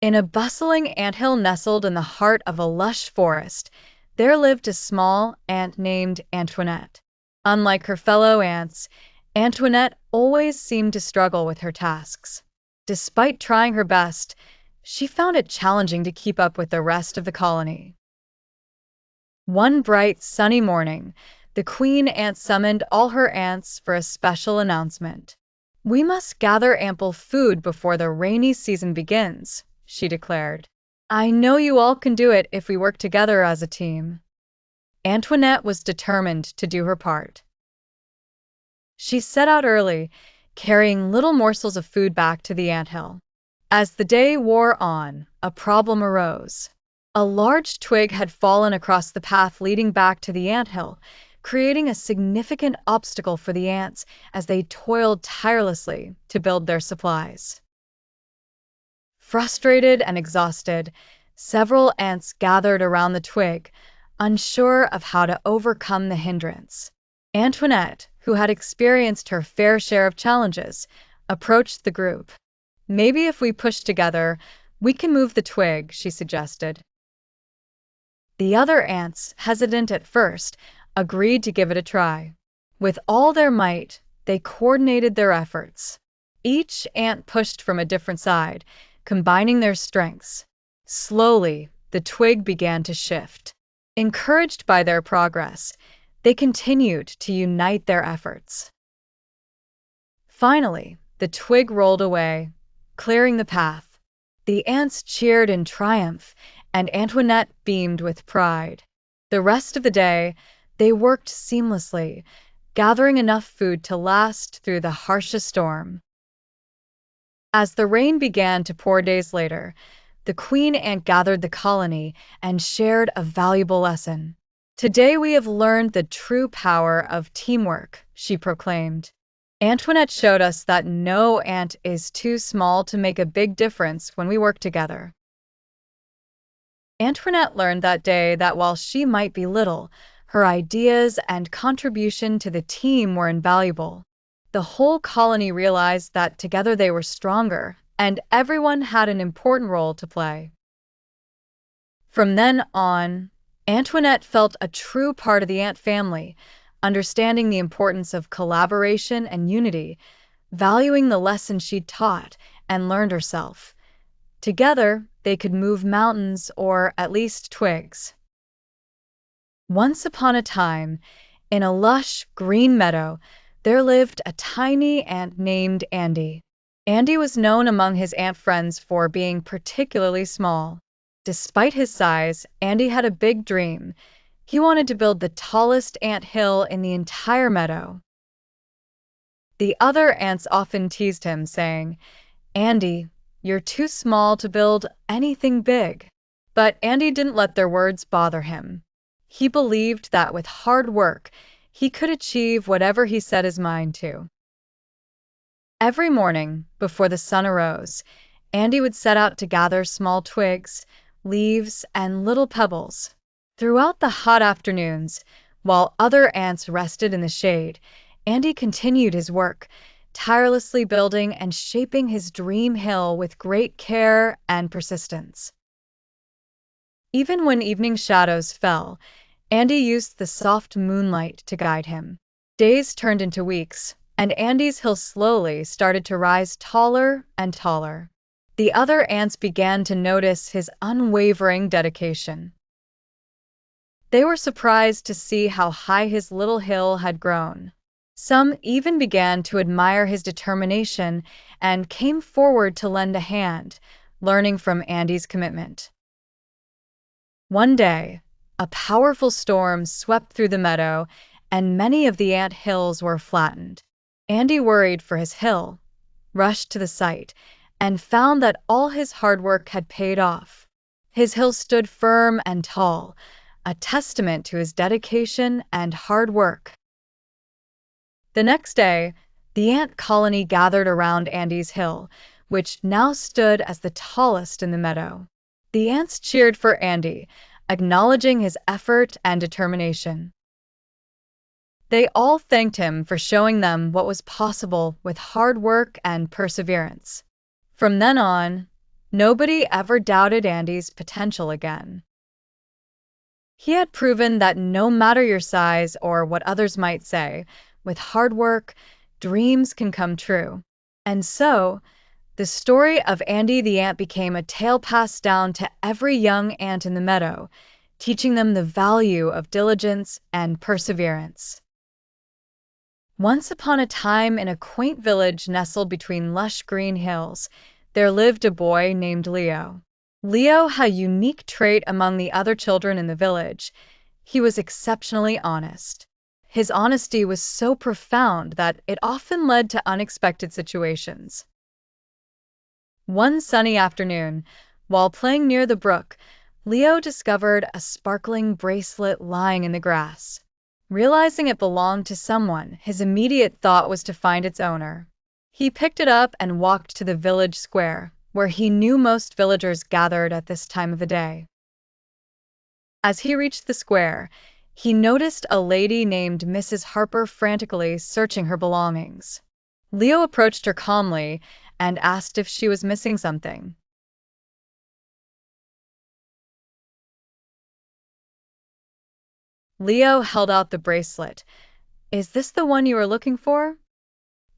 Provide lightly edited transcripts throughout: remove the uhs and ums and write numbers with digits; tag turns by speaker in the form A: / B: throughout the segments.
A: In a bustling anthill nestled in the heart of a lush forest, there lived a small ant named Antoinette. Unlike her fellow ants, Antoinette always seemed to struggle with her tasks. Despite trying her best, she found it challenging to keep up with the rest of the colony. One bright, sunny morning, the queen ant summoned all her ants for a special announcement. "We must gather ample food before the rainy season begins," she declared. "I know you all can do it if we work together as a team." Antoinette was determined to do her part. She set out early, carrying little morsels of food back to the anthill. As the day wore on, a problem arose. A large twig had fallen across the path leading back to the anthill, creating a significant obstacle for the ants as they toiled tirelessly to build their supplies. Frustrated and exhausted, several ants gathered around the twig, unsure of how to overcome the hindrance. Antoinette, who had experienced her fair share of challenges, approached the group. "Maybe if we push together, we can move the twig," she suggested. The other ants, hesitant at first, agreed to give it a try. With all their might, they coordinated their efforts. Each ant pushed from a different side, combining their strengths. Slowly, the twig began to shift. Encouraged by their progress, they continued to unite their efforts. Finally, the twig rolled away, clearing the path. The ants cheered in triumph, and Antoinette beamed with pride. The rest of the day, they worked seamlessly, gathering enough food to last through the harshest storm. As the rain began to pour days later, the queen ant gathered the colony and shared a valuable lesson. "Today we have learned the true power of teamwork," she proclaimed. "Antoinette showed us that no ant is too small to make a big difference when we work together." Antoinette learned that day that while she might be little, her ideas and contribution to the team were invaluable. The whole colony realized that together they were stronger, and everyone had an important role to play. From then on, Antoinette felt a true part of the ant family, understanding the importance of collaboration and unity, valuing the lessons she'd taught and learned herself. Together, they could move mountains or at least twigs. Once upon a time, in a lush, green meadow, there lived a tiny ant named Andy. Andy was known among his ant friends for being particularly small. Despite his size, Andy had a big dream. He wanted to build the tallest ant hill in the entire meadow. The other ants often teased him, saying, "Andy, you're too small to build anything big." But Andy didn't let their words bother him. He believed that with hard work, he could achieve whatever he set his mind to. Every morning, before the sun arose, Andy would set out to gather small twigs, leaves, and little pebbles. Throughout the hot afternoons, while other ants rested in the shade, Andy continued his work, tirelessly building and shaping his dream hill with great care and persistence. Even when evening shadows fell, Andy used the soft moonlight to guide him. Days turned into weeks, and Andy's hill slowly started to rise taller and taller. The other ants began to notice his unwavering dedication. They were surprised to see how high his little hill had grown. Some even began to admire his determination and came forward to lend a hand, learning from Andy's commitment. One day, a powerful storm swept through the meadow, and many of the ant hills were flattened. Andy, worried for his hill, rushed to the site and found that all his hard work had paid off. His hill stood firm and tall, a testament to his dedication and hard work. The next day, the ant colony gathered around Andy's hill, which now stood as the tallest in the meadow. The ants cheered for Andy, acknowledging his effort and determination. They all thanked him for showing them what was possible with hard work and perseverance. From then on, Nobody ever doubted Andy's potential again. He had proven that no matter your size or what others might say, with hard work, dreams can come true. And so, the story of Andy the ant became a tale passed down to every young ant in the meadow, teaching them the value of diligence and perseverance. Once upon a time, in a quaint village nestled between lush green hills, there lived a boy named Leo. Leo had a unique trait among the other children in the village. He was exceptionally honest. His honesty was so profound that it often led to unexpected situations. One sunny afternoon, while playing near the brook, Leo discovered a sparkling bracelet lying in the grass. Realizing it belonged to someone, his immediate thought was to find its owner. He picked it up and walked to the village square, where he knew most villagers gathered at this time of the day. As he reached the square, he noticed a lady named Mrs. Harper frantically searching her belongings. Leo approached her calmly and asked if she was missing something. Leo held out the bracelet. "Is this the one you are looking for?"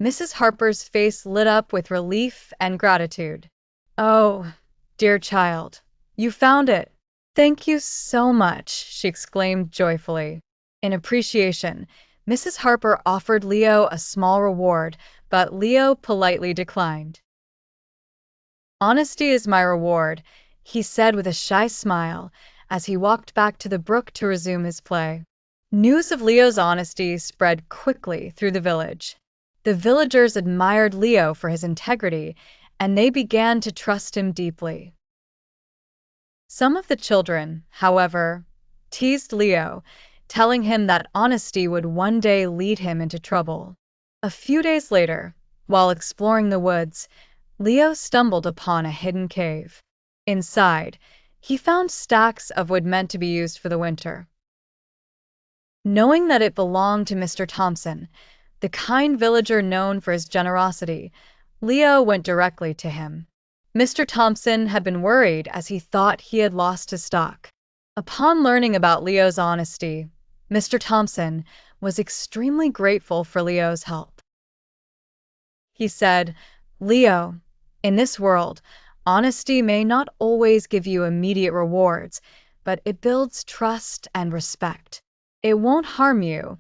A: Mrs. Harper's face lit up with relief and gratitude. "Oh, dear child, you found it. Thank you so much," she exclaimed joyfully. In appreciation, Mrs. Harper offered Leo a small reward, but Leo politely declined. "Honesty is my reward," he said with a shy smile as he walked back to the brook to resume his play. News of Leo's honesty spread quickly through the village. The villagers admired Leo for his integrity, and they began to trust him deeply. Some of the children, however, teased Leo, telling him that honesty would one day lead him into trouble. A few days later, while exploring the woods, Leo stumbled upon a hidden cave. Inside, he found stacks of wood meant to be used for the winter. Knowing that it belonged to Mr. Thompson, the kind villager known for his generosity, Leo went directly to him. Mr. Thompson had been worried as he thought he had lost his stock. Upon learning about Leo's honesty, Mr. Thompson was extremely grateful for Leo's help. He said, "Leo, in this world, honesty may not always give you immediate rewards, but it builds trust and respect. It won't harm you.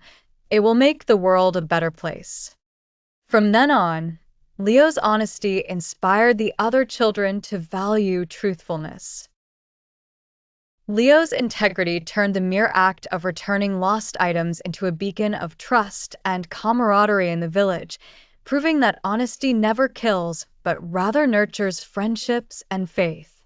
A: It will make the world a better place." From then on, Leo's honesty inspired the other children to value truthfulness. Leo's integrity turned the mere act of returning lost items into a beacon of trust and camaraderie in the village, proving that honesty never kills, but rather nurtures friendships and faith.